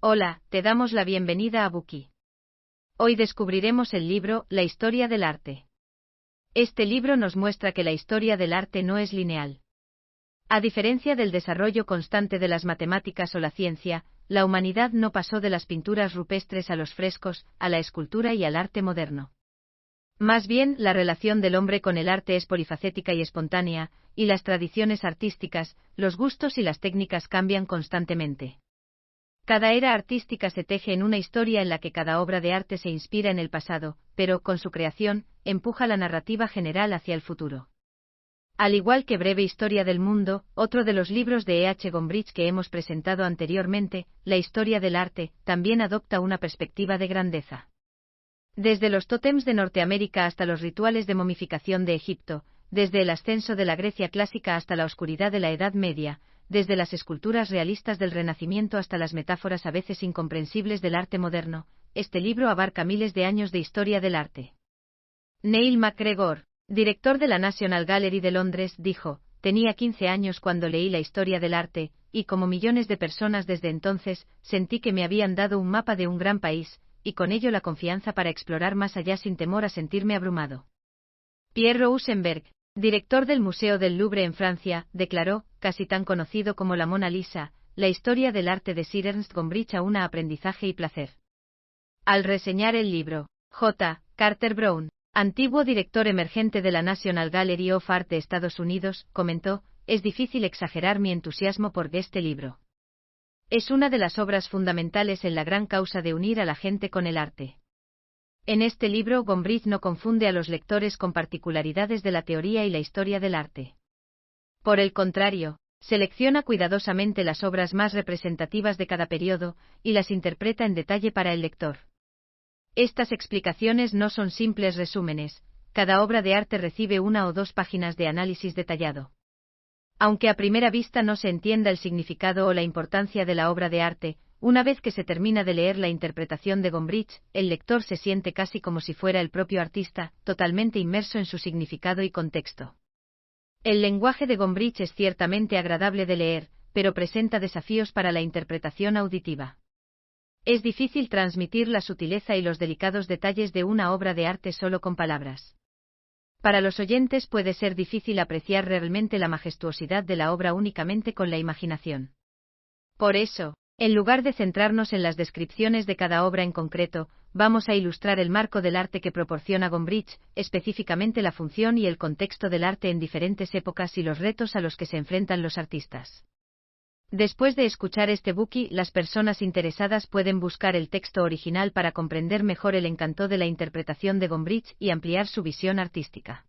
Hola, te damos la bienvenida a Bookey. Hoy descubriremos el libro La historia del arte. Este libro nos muestra que la historia del arte no es lineal. A diferencia del desarrollo constante de las matemáticas o la ciencia, la humanidad no pasó de las pinturas rupestres a los frescos, a la escultura y al arte moderno. Más bien, la relación del hombre con el arte es polifacética y espontánea, y las tradiciones artísticas, los gustos y las técnicas cambian constantemente. Cada era artística se teje en una historia en la que cada obra de arte se inspira en el pasado, pero, con su creación, empuja la narrativa general hacia el futuro. Al igual que Breve Historia del Mundo, otro de los libros de Gombrich que hemos presentado anteriormente, La historia del arte, también adopta una perspectiva de grandeza. Desde los tótems de Norteamérica hasta los rituales de momificación de Egipto, desde el ascenso de la Grecia clásica hasta la oscuridad de la Edad Media, desde las esculturas realistas del Renacimiento hasta las metáforas a veces incomprensibles del arte moderno, este libro abarca miles de años de historia del arte. Neil MacGregor, director de la National Gallery de Londres, dijo: «Tenía 15 años cuando leí La historia del arte, y como millones de personas desde entonces, sentí que me habían dado un mapa de un gran país, y con ello la confianza para explorar más allá sin temor a sentirme abrumado». Pierre Rosenberg, director del Museo del Louvre en Francia, declaró: «Casi tan conocido como la Mona Lisa, la historia del arte de Sir Ernst Gombrich aúna aprendizaje y placer». Al reseñar el libro, J. Carter Brown, antiguo director emergente de la National Gallery of Art de Estados Unidos, comentó: «Es difícil exagerar mi entusiasmo por este libro. Es una de las obras fundamentales en la gran causa de unir a la gente con el arte». En este libro, Gombrich no confunde a los lectores con particularidades de la teoría y la historia del arte. Por el contrario, selecciona cuidadosamente las obras más representativas de cada periodo, y las interpreta en detalle para el lector. Estas explicaciones no son simples resúmenes, cada obra de arte recibe 1 o 2 páginas de análisis detallado. Aunque a primera vista no se entienda el significado o la importancia de la obra de arte, una vez que se termina de leer la interpretación de Gombrich, el lector se siente casi como si fuera el propio artista, totalmente inmerso en su significado y contexto. El lenguaje de Gombrich es ciertamente agradable de leer, pero presenta desafíos para la interpretación auditiva. Es difícil transmitir la sutileza y los delicados detalles de una obra de arte solo con palabras. Para los oyentes puede ser difícil apreciar realmente la majestuosidad de la obra únicamente con la imaginación. Por eso, en lugar de centrarnos en las descripciones de cada obra en concreto, vamos a ilustrar el marco del arte que proporciona Gombrich, específicamente la función y el contexto del arte en diferentes épocas y los retos a los que se enfrentan los artistas. Después de escuchar este Bookey, las personas interesadas pueden buscar el texto original para comprender mejor el encanto de la interpretación de Gombrich y ampliar su visión artística.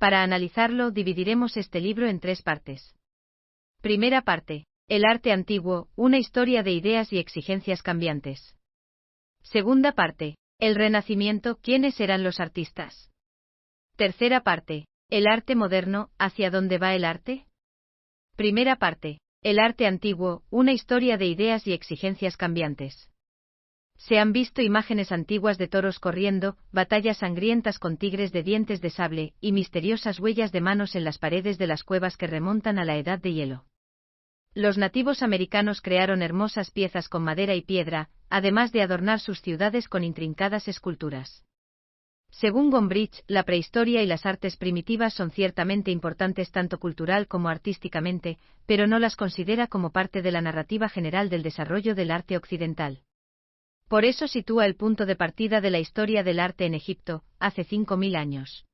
Para analizarlo, dividiremos este libro en 3 partes. Primera parte: el arte antiguo, una historia de ideas y exigencias cambiantes. Segunda parte: el Renacimiento, ¿quiénes eran los artistas? Tercera parte: el arte moderno, ¿hacia dónde va el arte? Primera parte: el arte antiguo, una historia de ideas y exigencias cambiantes. Se han visto imágenes antiguas de toros corriendo, batallas sangrientas con tigres de dientes de sable, y misteriosas huellas de manos en las paredes de las cuevas que remontan a la Edad de Hielo. Los nativos americanos crearon hermosas piezas con madera y piedra, además de adornar sus ciudades con intrincadas esculturas. Según Gombrich, la prehistoria y las artes primitivas son ciertamente importantes tanto cultural como artísticamente, pero no las considera como parte de la narrativa general del desarrollo del arte occidental. Por eso sitúa el punto de partida de la historia del arte en Egipto, hace 5000 años.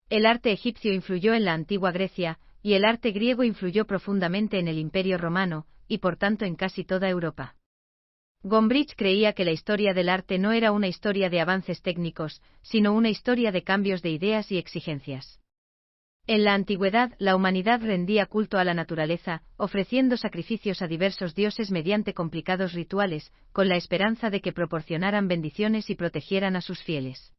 El arte egipcio influyó en la antigua Grecia, y el arte griego influyó profundamente en el Imperio Romano, y por tanto en casi toda Europa. Gombrich creía que la historia del arte no era una historia de avances técnicos, sino una historia de cambios de ideas y exigencias. En la antigüedad, la humanidad rendía culto a la naturaleza, ofreciendo sacrificios a diversos dioses mediante complicados rituales, con la esperanza de que proporcionaran bendiciones y protegieran a sus fieles.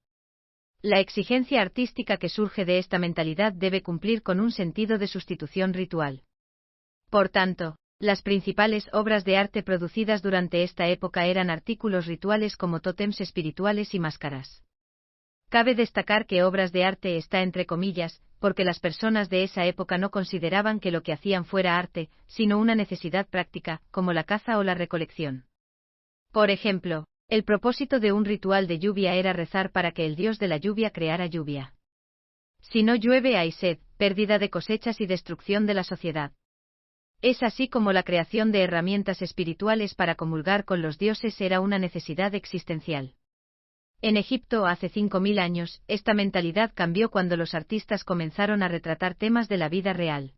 La exigencia artística que surge de esta mentalidad debe cumplir con un sentido de sustitución ritual. Por tanto, las principales obras de arte producidas durante esta época eran artículos rituales como tótems espirituales y máscaras. Cabe destacar que obras de arte está entre comillas, porque las personas de esa época no consideraban que lo que hacían fuera arte, sino una necesidad práctica, como la caza o la recolección. Por ejemplo, el propósito de un ritual de lluvia era rezar para que el dios de la lluvia creara lluvia. Si no llueve hay sed, pérdida de cosechas y destrucción de la sociedad. Es así como la creación de herramientas espirituales para comulgar con los dioses era una necesidad existencial. En Egipto hace 5000 años, esta mentalidad cambió cuando los artistas comenzaron a retratar temas de la vida real.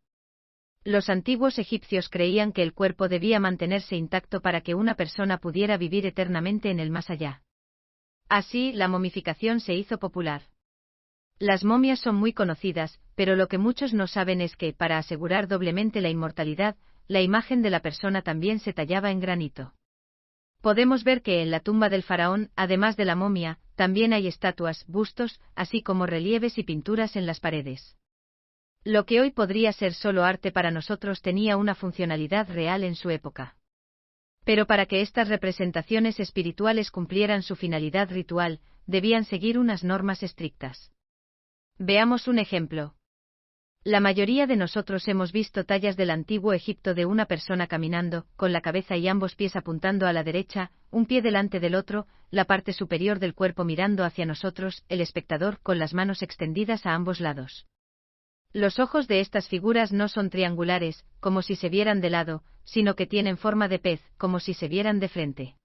Los antiguos egipcios creían que el cuerpo debía mantenerse intacto para que una persona pudiera vivir eternamente en el más allá. Así, la momificación se hizo popular. Las momias son muy conocidas, pero lo que muchos no saben es que, para asegurar doblemente la inmortalidad, la imagen de la persona también se tallaba en granito. Podemos ver que en la tumba del faraón, además de la momia, también hay estatuas, bustos, así como relieves y pinturas en las paredes. Lo que hoy podría ser solo arte para nosotros tenía una funcionalidad real en su época. Pero para que estas representaciones espirituales cumplieran su finalidad ritual, debían seguir unas normas estrictas. Veamos un ejemplo. La mayoría de nosotros hemos visto tallas del antiguo Egipto de una persona caminando, con la cabeza y ambos pies apuntando a la derecha, un pie delante del otro, la parte superior del cuerpo mirando hacia nosotros, el espectador con las manos extendidas a ambos lados. Los ojos de estas figuras no son triangulares, como si se vieran de lado, sino que tienen forma de pez, como si se vieran de frente.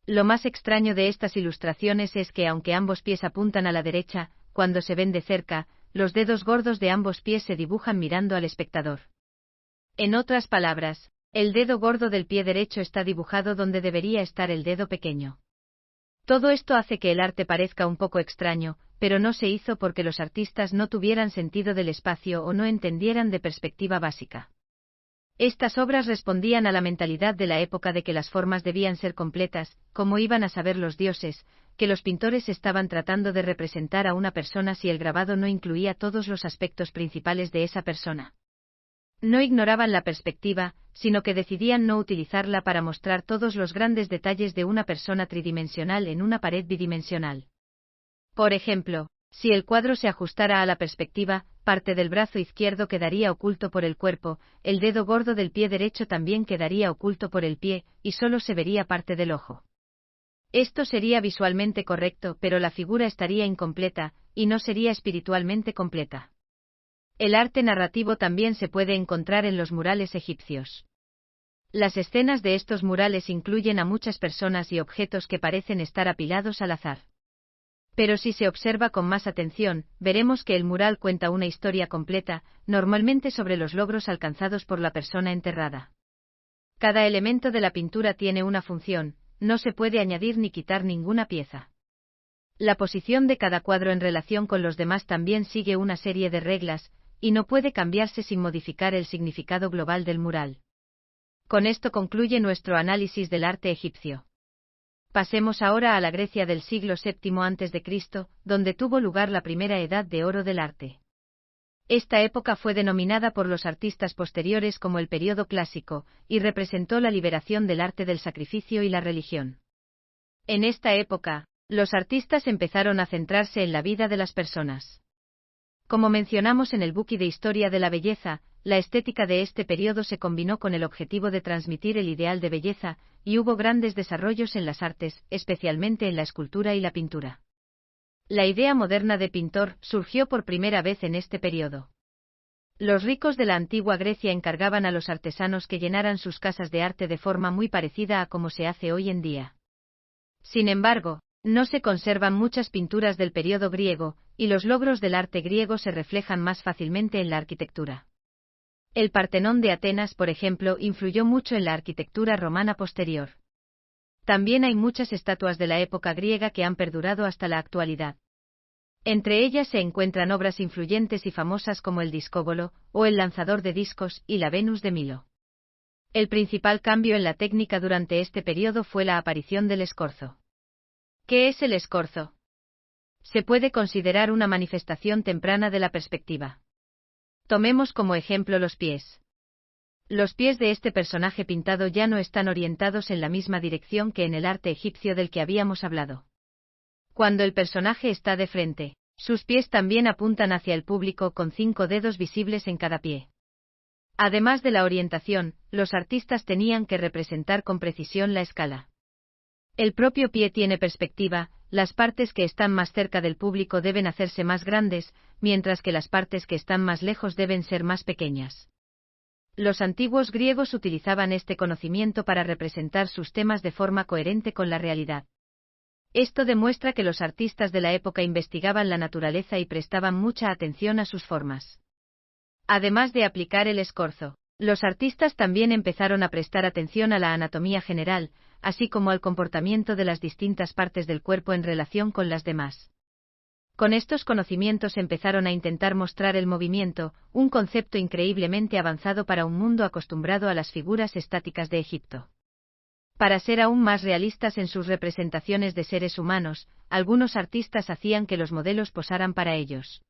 Lo más extraño de estas ilustraciones es que aunque ambos pies apuntan a la derecha, cuando se ven de cerca, los dedos gordos de ambos pies se dibujan mirando al espectador. En otras palabras, el dedo gordo del pie derecho está dibujado donde debería estar el dedo pequeño. Todo esto hace que el arte parezca un poco extraño, pero no se hizo porque los artistas no tuvieran sentido del espacio o no entendieran de perspectiva básica. Estas obras respondían a la mentalidad de la época de que las formas debían ser completas, como iban a saber los dioses, que los pintores estaban tratando de representar a una persona si el grabado no incluía todos los aspectos principales de esa persona. No ignoraban la perspectiva, sino que decidían no utilizarla para mostrar todos los grandes detalles de una persona tridimensional en una pared bidimensional. Por ejemplo, si el cuadro se ajustara a la perspectiva, parte del brazo izquierdo quedaría oculto por el cuerpo, el dedo gordo del pie derecho también quedaría oculto por el pie, y solo se vería parte del ojo. Esto sería visualmente correcto, pero la figura estaría incompleta, y no sería espiritualmente completa. El arte narrativo también se puede encontrar en los murales egipcios. Las escenas de estos murales incluyen a muchas personas y objetos que parecen estar apilados al azar. Pero si se observa con más atención, veremos que el mural cuenta una historia completa, normalmente sobre los logros alcanzados por la persona enterrada. Cada elemento de la pintura tiene una función, no se puede añadir ni quitar ninguna pieza. La posición de cada cuadro en relación con los demás también sigue una serie de reglas, y no puede cambiarse sin modificar el significado global del mural. Con esto concluye nuestro análisis del arte egipcio. Pasemos ahora a la Grecia del siglo VII a.C., donde tuvo lugar la primera edad de oro del arte. Esta época fue denominada por los artistas posteriores como el período clásico, y representó la liberación del arte del sacrificio y la religión. En esta época, los artistas empezaron a centrarse en la vida de las personas. Como mencionamos en el Buki de Historia de la Belleza, la estética de este periodo se combinó con el objetivo de transmitir el ideal de belleza, y hubo grandes desarrollos en las artes, especialmente en la escultura y la pintura. La idea moderna de pintor surgió por primera vez en este periodo. Los ricos de la antigua Grecia encargaban a los artesanos que llenaran sus casas de arte de forma muy parecida a como se hace hoy en día. Sin embargo, no se conservan muchas pinturas del periodo griego, y los logros del arte griego se reflejan más fácilmente en la arquitectura. El Partenón de Atenas, por ejemplo, influyó mucho en la arquitectura romana posterior. También hay muchas estatuas de la época griega que han perdurado hasta la actualidad. Entre ellas se encuentran obras influyentes y famosas como el Discóbolo, o el lanzador de discos, y la Venus de Milo. El principal cambio en la técnica durante este periodo fue la aparición del escorzo. ¿Qué es el escorzo? Se puede considerar una manifestación temprana de la perspectiva. Tomemos como ejemplo los pies. Los pies de este personaje pintado ya no están orientados en la misma dirección que en el arte egipcio del que habíamos hablado. Cuando el personaje está de frente, sus pies también apuntan hacia el público con 5 dedos visibles en cada pie. Además de la orientación, los artistas tenían que representar con precisión la escala. El propio pie tiene perspectiva, las partes que están más cerca del público deben hacerse más grandes, mientras que las partes que están más lejos deben ser más pequeñas. Los antiguos griegos utilizaban este conocimiento para representar sus temas de forma coherente con la realidad. Esto demuestra que los artistas de la época investigaban la naturaleza y prestaban mucha atención a sus formas. Además de aplicar el escorzo, los artistas también empezaron a prestar atención a la anatomía general, así como al comportamiento de las distintas partes del cuerpo en relación con las demás. Con estos conocimientos empezaron a intentar mostrar el movimiento, un concepto increíblemente avanzado para un mundo acostumbrado a las figuras estáticas de Egipto. Para ser aún más realistas en sus representaciones de seres humanos, algunos artistas hacían que los modelos posaran para ellos.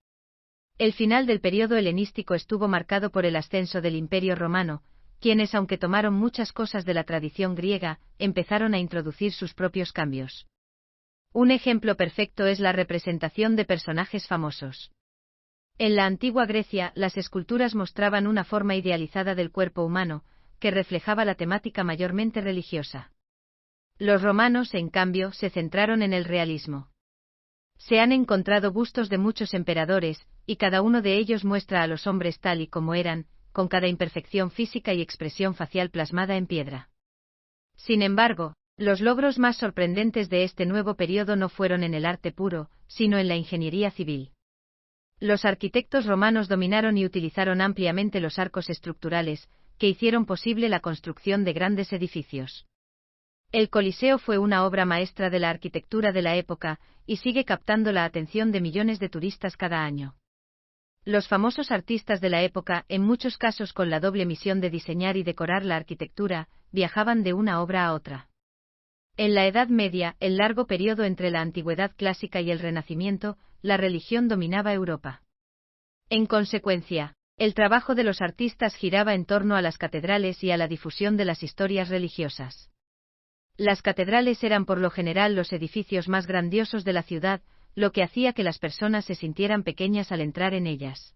El final del período helenístico estuvo marcado por el ascenso del Imperio Romano, quienes, aunque tomaron muchas cosas de la tradición griega, empezaron a introducir sus propios cambios. Un ejemplo perfecto es la representación de personajes famosos. En la antigua Grecia, las esculturas mostraban una forma idealizada del cuerpo humano, que reflejaba la temática mayormente religiosa. Los romanos, en cambio, se centraron en el realismo. Se han encontrado bustos de muchos emperadores, y cada uno de ellos muestra a los hombres tal y como eran, con cada imperfección física y expresión facial plasmada en piedra. Sin embargo, los logros más sorprendentes de este nuevo periodo no fueron en el arte puro, sino en la ingeniería civil. Los arquitectos romanos dominaron y utilizaron ampliamente los arcos estructurales, que hicieron posible la construcción de grandes edificios. El Coliseo fue una obra maestra de la arquitectura de la época, y sigue captando la atención de millones de turistas cada año. Los famosos artistas de la época, en muchos casos con la doble misión de diseñar y decorar la arquitectura, viajaban de una obra a otra. En la Edad Media, el largo periodo entre la Antigüedad clásica y el Renacimiento, la religión dominaba Europa. En consecuencia, el trabajo de los artistas giraba en torno a las catedrales y a la difusión de las historias religiosas. Las catedrales eran por lo general los edificios más grandiosos de la ciudad, lo que hacía que las personas se sintieran pequeñas al entrar en ellas.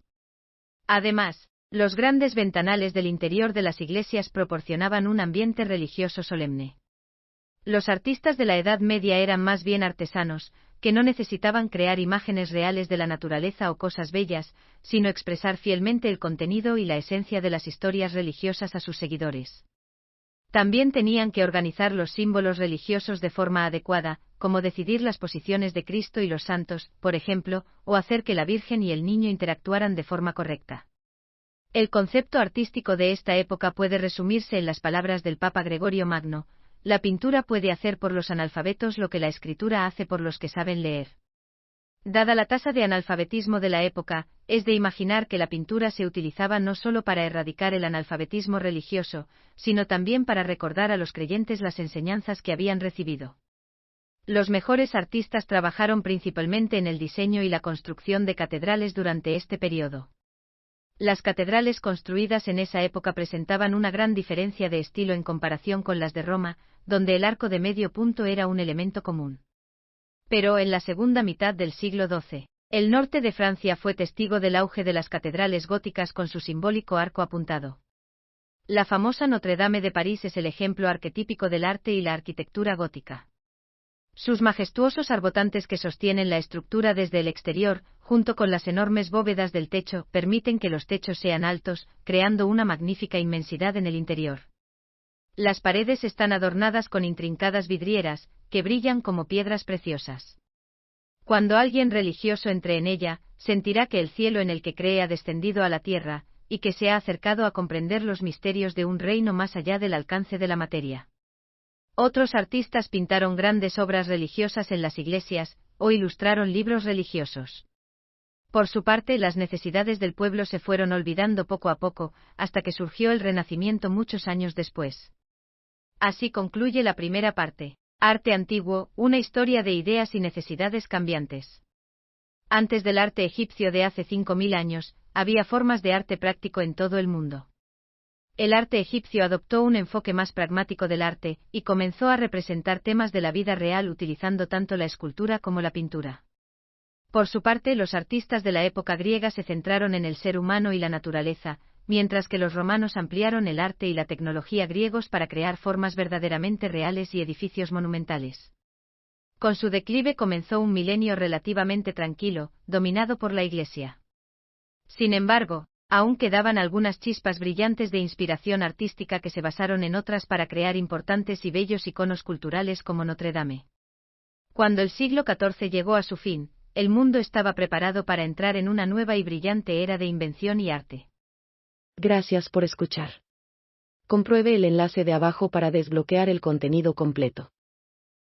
Además, los grandes ventanales del interior de las iglesias proporcionaban un ambiente religioso solemne. Los artistas de la Edad Media eran más bien artesanos, que no necesitaban crear imágenes reales de la naturaleza o cosas bellas, sino expresar fielmente el contenido y la esencia de las historias religiosas a sus seguidores. También tenían que organizar los símbolos religiosos de forma adecuada, como decidir las posiciones de Cristo y los santos, por ejemplo, o hacer que la Virgen y el niño interactuaran de forma correcta. El concepto artístico de esta época puede resumirse en las palabras del Papa Gregorio Magno: la pintura puede hacer por los analfabetos lo que la escritura hace por los que saben leer. Dada la tasa de analfabetismo de la época, es de imaginar que la pintura se utilizaba no solo para erradicar el analfabetismo religioso, sino también para recordar a los creyentes las enseñanzas que habían recibido. Los mejores artistas trabajaron principalmente en el diseño y la construcción de catedrales durante este periodo. Las catedrales construidas en esa época presentaban una gran diferencia de estilo en comparación con las de Roma, donde el arco de medio punto era un elemento común. Pero en la segunda mitad del siglo XII, el norte de Francia fue testigo del auge de las catedrales góticas con su simbólico arco apuntado. La famosa Notre Dame de París es el ejemplo arquetípico del arte y la arquitectura gótica. Sus majestuosos arbotantes que sostienen la estructura desde el exterior, junto con las enormes bóvedas del techo, permiten que los techos sean altos, creando una magnífica inmensidad en el interior. Las paredes están adornadas con intrincadas vidrieras, que brillan como piedras preciosas. Cuando alguien religioso entre en ella, sentirá que el cielo en el que cree ha descendido a la tierra, y que se ha acercado a comprender los misterios de un reino más allá del alcance de la materia. Otros artistas pintaron grandes obras religiosas en las iglesias, o ilustraron libros religiosos. Por su parte, las necesidades del pueblo se fueron olvidando poco a poco, hasta que surgió el Renacimiento muchos años después. Así concluye la primera parte. Arte antiguo, una historia de ideas y necesidades cambiantes. Antes del arte egipcio de hace 5000 años, había formas de arte práctico en todo el mundo. El arte egipcio adoptó un enfoque más pragmático del arte, y comenzó a representar temas de la vida real utilizando tanto la escultura como la pintura. Por su parte, los artistas de la época griega se centraron en el ser humano y la naturaleza, mientras que los romanos ampliaron el arte y la tecnología griegos para crear formas verdaderamente reales y edificios monumentales. Con su declive comenzó un milenio relativamente tranquilo, dominado por la Iglesia. Sin embargo, aún quedaban algunas chispas brillantes de inspiración artística que se basaron en otras para crear importantes y bellos iconos culturales como Notre Dame. Cuando el siglo XIV llegó a su fin, el mundo estaba preparado para entrar en una nueva y brillante era de invención y arte. Gracias por escuchar. Compruebe el enlace de abajo para desbloquear el contenido completo.